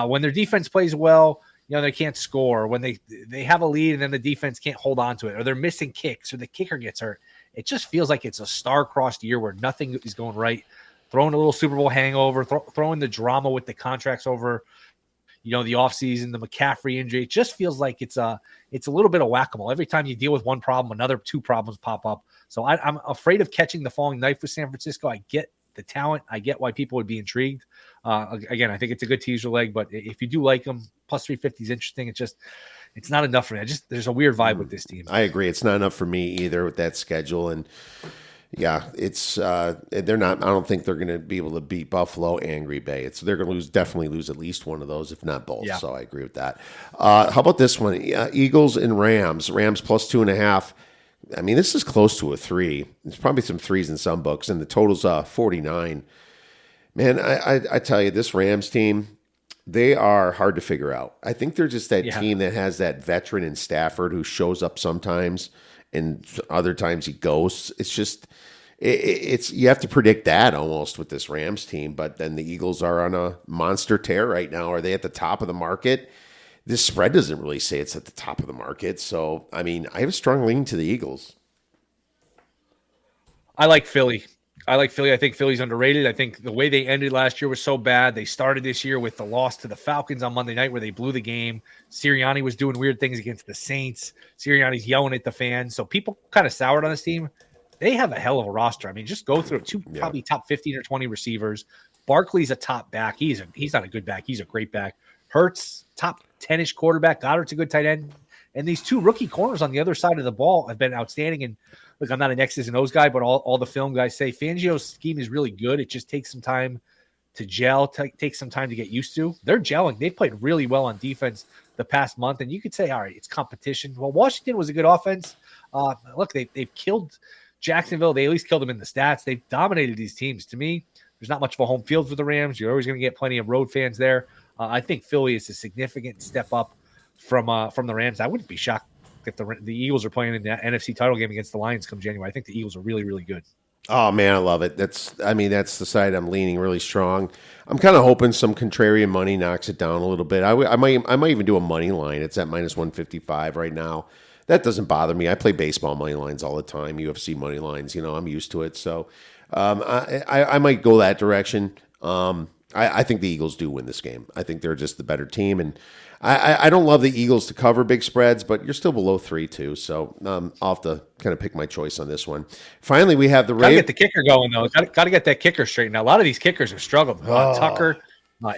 When their defense plays well, you know, they can't score. When they have a lead and then the defense can't hold on to it, or they're missing kicks, or the kicker gets hurt. It just feels like it's a star-crossed year where nothing is going right. Throwing a little Super Bowl hangover, throwing the drama with the contracts over, you know, the offseason, the McCaffrey injury. It just feels like it's a little bit of whack-a-mole. Every time you deal with one problem, another 2 problems pop up. So I'm afraid of catching the falling knife with San Francisco. I get the talent. I get why people would be intrigued. Again, I think it's a good teaser leg, but if you do like them, +350 is interesting. It's not enough for me. There's a weird vibe with this team. I agree. It's not enough for me either with that schedule. And yeah, it's they're not. I don't think they're going to be able to beat Buffalo and Green Bay. They're going to definitely lose at least one of those, if not both. Yeah. So I agree with that. How about this one? Eagles and Rams. Rams +2.5. I mean, this is close to a 3. There's probably some 3s in some books, and the total's 49. Man, I tell you, this Rams team, They are hard to figure out. I think they're just that Yeah. team that has that veteran in Stafford who shows up sometimes and other times he ghosts. It's just it's you have to predict that almost with this Rams team, but then the Eagles are on a monster tear right now. Are they at the top of the market? This spread doesn't really say it's at the top of the market. So, I mean, I have a strong lean to the Eagles. I like Philly. I think Philly's underrated. I think the way they ended last year was so bad. They started this year with the loss to the Falcons on Monday night where they blew the game. Sirianni was doing weird things against the Saints. Sirianni's yelling at the fans. So people kind of soured on this team. They have a hell of a roster. I mean, just go through probably top 15 or 20 receivers. Barkley's a top back. He's not a good back. He's a great back. Hurts, top 10-ish quarterback. Goddard's a good tight end. And these two rookie corners on the other side of the ball have been outstanding. And look, I'm not an X's and O's guy, but all the film guys say Fangio's scheme is really good. It just takes some time to gel, takes some time to get used to. They're gelling. They've played really well on defense the past month. And you could say, all right, it's competition. Well, Washington was a good offense. Look, they've killed Jacksonville. They at least killed them in the stats. They've dominated these teams. To me, there's not much of a home field for the Rams. You're always going to get plenty of road fans there. I think Philly is a significant step up from the Rams. I wouldn't be shocked if the Eagles are playing in the NFC title game against the Lions come January. I think the Eagles are really, really good. Oh man, I love it. That's the side I'm leaning really strong. I'm kind of hoping some contrarian money knocks it down a little bit. I might even do a money line. It's at minus 155 right now. That doesn't bother me. I play baseball money lines all the time, UFC money lines. I'm used to it. So I might go that direction. I think the Eagles do win this game. I think they're just the better team, and I don't love the Eagles to cover big spreads, but you're still below 3 too. So I'll have to kind of pick my choice on this one. Finally, we have the Got to get the kicker going though. Got to get that kicker straightened. Now, a lot of these kickers have struggled. Tucker,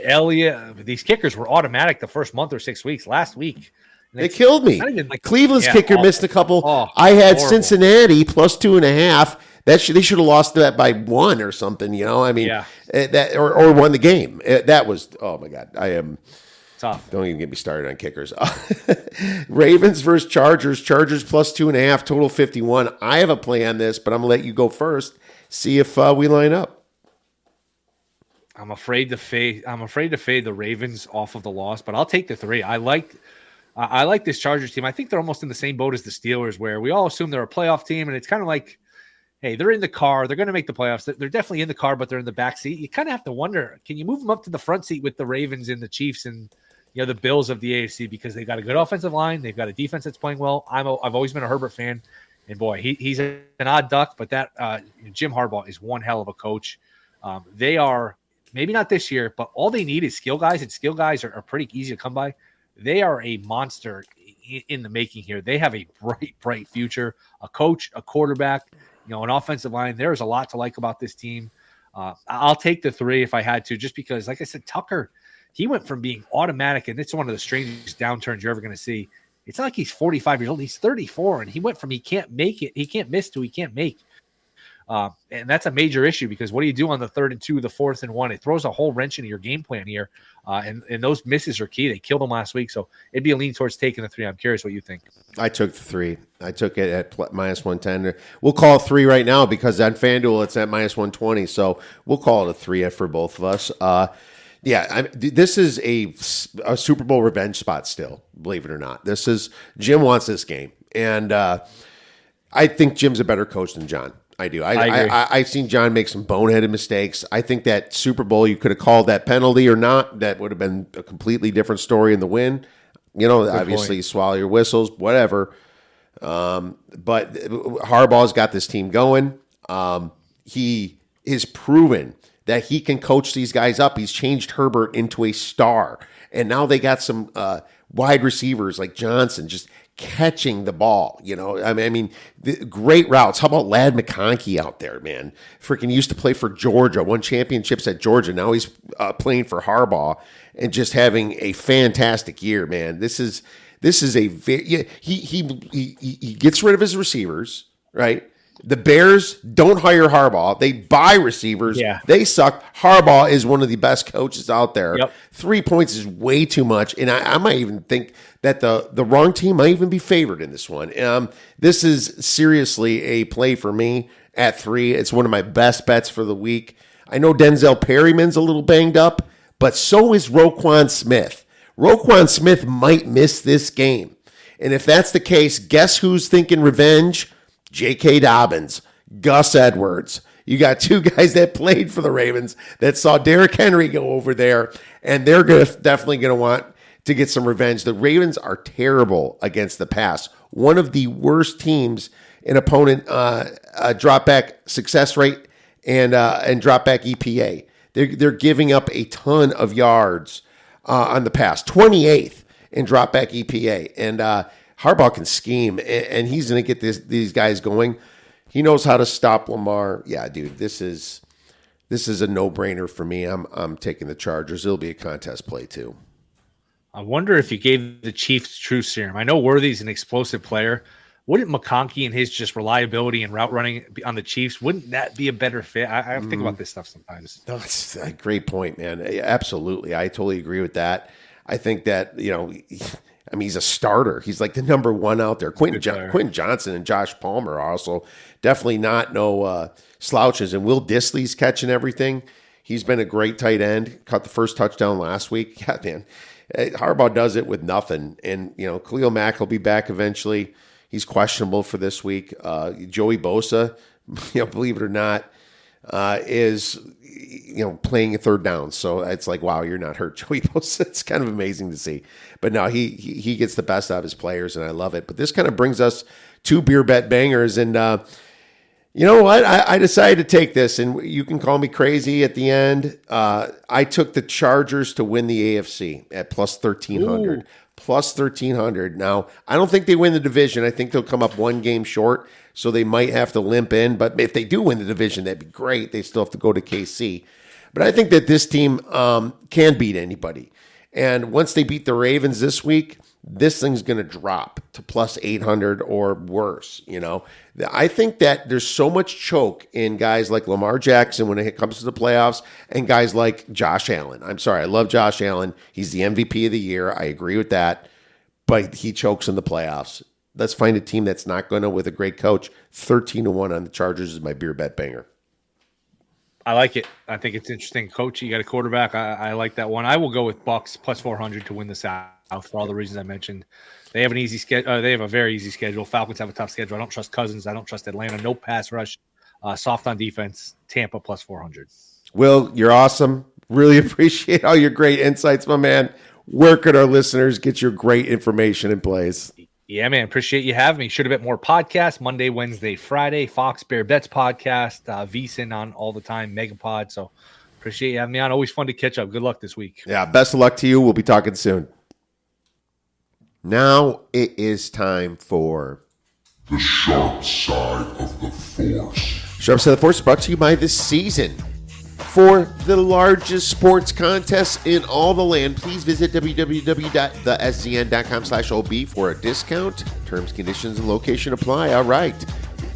Elliott. These kickers were automatic the first month or 6 weeks. Last week, they killed me. Cleveland's kicker missed a couple. I had horrible. Cincinnati plus 2.5. They should have lost that by 1 or something. I mean, that or won the game. That was oh my god. I am tough. Don't even get me started on kickers. Ravens versus Chargers. Chargers plus 2.5. Total 51. I have a play on this, but I'm gonna let you go first. See if we line up. I'm afraid to fade the Ravens off of the loss, but I'll take the 3. I like this Chargers team. I think they're almost in the same boat as the Steelers, where we all assume they're a playoff team, and it's kind of like, hey, they're in the car. They're going to make the playoffs. They're definitely in the car, but they're in the back seat. You kind of have to wonder, can you move them up to the front seat with the Ravens and the Chiefs and the Bills of the AFC, because they've got a good offensive line. They've got a defense that's playing well. I've always been a Herbert fan, and boy, he's an odd duck, but that Jim Harbaugh is one hell of a coach. They are maybe not this year, but all they need is skill guys, and skill guys are pretty easy to come by. They are a monster in the making here. They have a bright future, a coach, a quarterback, an offensive line. There's a lot to like about this team. I'll take the 3 if I had to, just because, like I said, Tucker, he went from being automatic, and it's one of the strangest downturns you're ever going to see. It's not like he's 45 years old. He's 34, and he went from he can't make it, he can't miss to he can't make. And that's a major issue, because what do you do on the 3rd and 2, the 4th and 1? It throws a whole wrench into your game plan here. And those misses are key. They killed him last week. So it'd be a lean towards taking the 3. I'm curious what you think. I took the 3. I took it at minus 110. We'll call it 3 right now, because on FanDuel it's at minus 120. So we'll call it a 3 for both of us. This is a Super Bowl revenge spot still, believe it or not. Jim wants this game. And I think Jim's a better coach than John. I do. I've seen John make some boneheaded mistakes. I think that Super Bowl, you could have called that penalty or not. That would have been a completely different story in the win. Obviously, swallow your whistles, whatever. But Harbaugh's got this team going. He is proven that he can coach these guys up. He's changed Herbert into a star. And now they got some wide receivers like Johnson just catching the ball. Great routes. How about Ladd McConkey out there, man? Freaking used to play for Georgia, won championships at Georgia. Now he's playing for Harbaugh and just having a fantastic year, man. This is a very, he gets rid of his receivers, right? The Bears don't hire Harbaugh. They buy receivers. Yeah. They suck. Harbaugh is one of the best coaches out there. Yep. 3 points is way too much. And I might even think that the wrong team might even be favored in this one. This is seriously a play for me at 3. It's one of my best bets for the week. I know Denzel Perryman's a little banged up, but so is Roquan Smith. Roquan Smith might miss this game. And if that's the case, guess who's thinking revenge? J.K. Dobbins, Gus Edwards. You got two guys that played for the Ravens that saw Derrick Henry go over there, and they're definitely going to want to get some revenge. The Ravens are terrible against the pass. One of the worst teams in opponent drop back success rate and drop back EPA. They're giving up a ton of yards on the pass, 28th in drop back EPA. And Harbaugh can scheme, and he's going to get these guys going. He knows how to stop Lamar. Yeah, dude, this is a no-brainer for me. I'm taking the Chargers. It'll be a contest play too. I wonder if you gave the Chiefs true serum. I know Worthy's an explosive player. Wouldn't McConkey and his just reliability and route running on the Chiefs, wouldn't that be a better fit? I think about this stuff sometimes. No, that's a great point, man. Absolutely. I totally agree with that. I think that, he's a starter. He's like the number one out there. Quentin Johnson and Josh Palmer are also definitely not no slouches. And Will Dissly's catching everything. He's been a great tight end. Caught the first touchdown last week. Yeah, man. Harbaugh does it with nothing. And, Khalil Mack will be back eventually. He's questionable for this week. Joey Bosa, believe it or not, is playing a third down. So it's like, wow, you're not hurt, Joey Bosa. It's kind of amazing to see. But no, he gets the best out of his players, and I love it. But this kind of brings us to beer bet bangers, and you know what? I decided to take this, and you can call me crazy at the end. I took the Chargers to win the AFC at plus 1,300. Ooh. Plus 1,300. Now, I don't think they win the division. I think they'll come up one game short, so they might have to limp in. But if they do win the division, that'd be great. They still have to go to KC. But I think that this team can beat anybody. And once they beat the Ravens this week, this thing's going to drop to plus 800 or worse. I think that there's so much choke in guys like Lamar Jackson when it comes to the playoffs and guys like Josh Allen. I'm sorry. I love Josh Allen. He's the MVP of the year. I agree with that, but he chokes in the playoffs. Let's find a team that's not going to with a great coach. 13-1 on the Chargers is my beer bet banger. I like it. I think it's interesting. Coach, you got a quarterback. I like that one. I will go with Bucks plus 400 to win the South for all the reasons I mentioned. They have an easy schedule. They have a very easy schedule. Falcons have a tough schedule. I don't trust Cousins. I don't trust Atlanta. No pass rush. Soft on defense. Tampa plus 400. Will, you're awesome. Really appreciate all your great insights, my man. Where could our listeners get your great information in place? Yeah, man. Appreciate you having me. Should have been more podcasts. Monday, Wednesday, Friday. Fox Bear Bets podcast. VSiN on all the time. Megapod. So appreciate you having me on. Always fun to catch up. Good luck this week. Yeah, best of luck to you. We'll be talking soon. Now it is time for the Sharp Side of the Force. Sharp Side of the Force is brought to you by This Season. For the largest sports contest in all the land, please visit www.thescn.com/OB for a discount. Terms, conditions, and location apply. All right.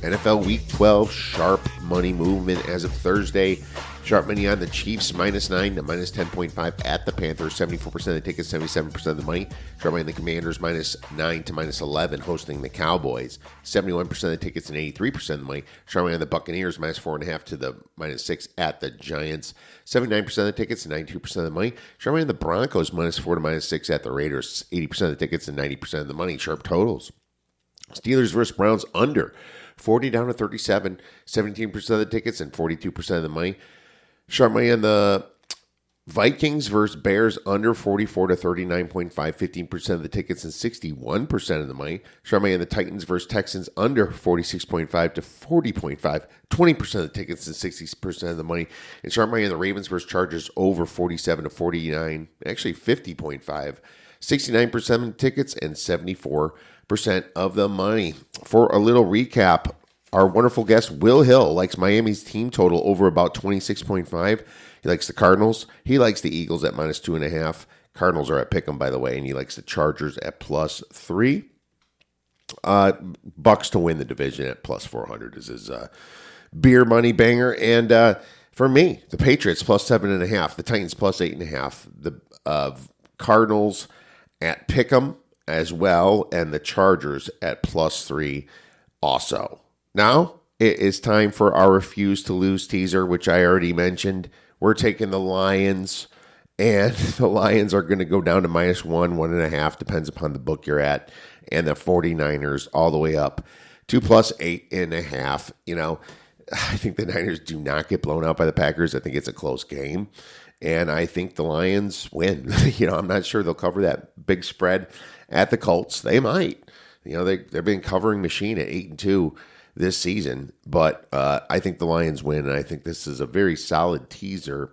NFL Week 12 sharp money movement as of Thursday. Sharp money on the Chiefs, -9 to -10.5 at the Panthers. 74% of the tickets, 77% of the money. Sharp money on the Commanders, -9 to -11, hosting the Cowboys. 71% of the tickets and 83% of the money. Sharp money on the Buccaneers, -4.5 to the -6 at the Giants. 79% of the tickets and 92% of the money. Sharp money on the Broncos, -4 to -6 at the Raiders. 80% of the tickets and 90% of the money. Sharp totals. Steelers versus Browns under 40 down to 37. 17% of the tickets and 42% of the money. Sharp money on the Vikings versus Bears under 44 to 39.5, 15% of the tickets and 61% of the money. Sharp money on the Titans versus Texans under 46.5 to 40.5, 20% of the tickets and 60% of the money. And sharp money on the Ravens versus Chargers over 47 to 49, actually 50.5, 69% of the tickets and 74% of the money. For a little recap, our wonderful guest, Will Hill, likes Miami's team total over about 26.5. He likes the Cardinals. He likes the Eagles at -2.5. Cardinals are at pick'em, by the way, and he likes the Chargers at +3. Bucks to win the division at +400 is his beer money banger. And for me, the Patriots +7.5. The Titans +8.5. The Cardinals at pick'em as well, and the Chargers at +3 also. Now, it is time for our Refuse to Lose teaser, which I already mentioned. We're taking the Lions And the Lions are going to go down to -1, 1.5, depends upon the book you're at. And the 49ers all the way up to +8.5. You know, I think the Niners do not get blown out by the Packers. I think it's a close game. And I think the Lions win. I'm not sure they'll cover that big spread at the Colts. They might. They've been covering machine at 8-2 this season. But I think the Lions win, and I think this is a very solid teaser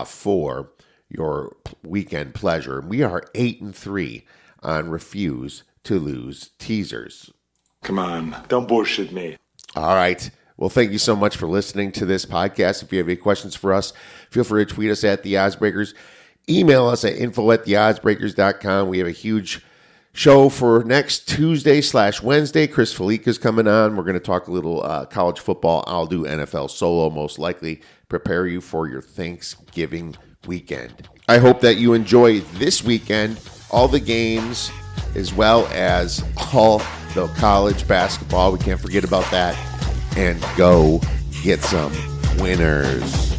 for your weekend pleasure. We are 8-3 on Refuse to Lose teasers. Come on, don't bullshit me. All right. Well, thank you so much for listening to this podcast. If you have any questions for us, feel free to tweet us at The Oddsbreakers. Email us at info@theoddsbreakers.com. We have a huge show for next Tuesday/Wednesday. Chris Felica's coming on. We're going to talk a little college football. I'll do NFL solo, most likely. Prepare you for your Thanksgiving weekend. I hope that you enjoy this weekend, all the games, as well as all the college basketball. We can't forget about that. And go get some winners.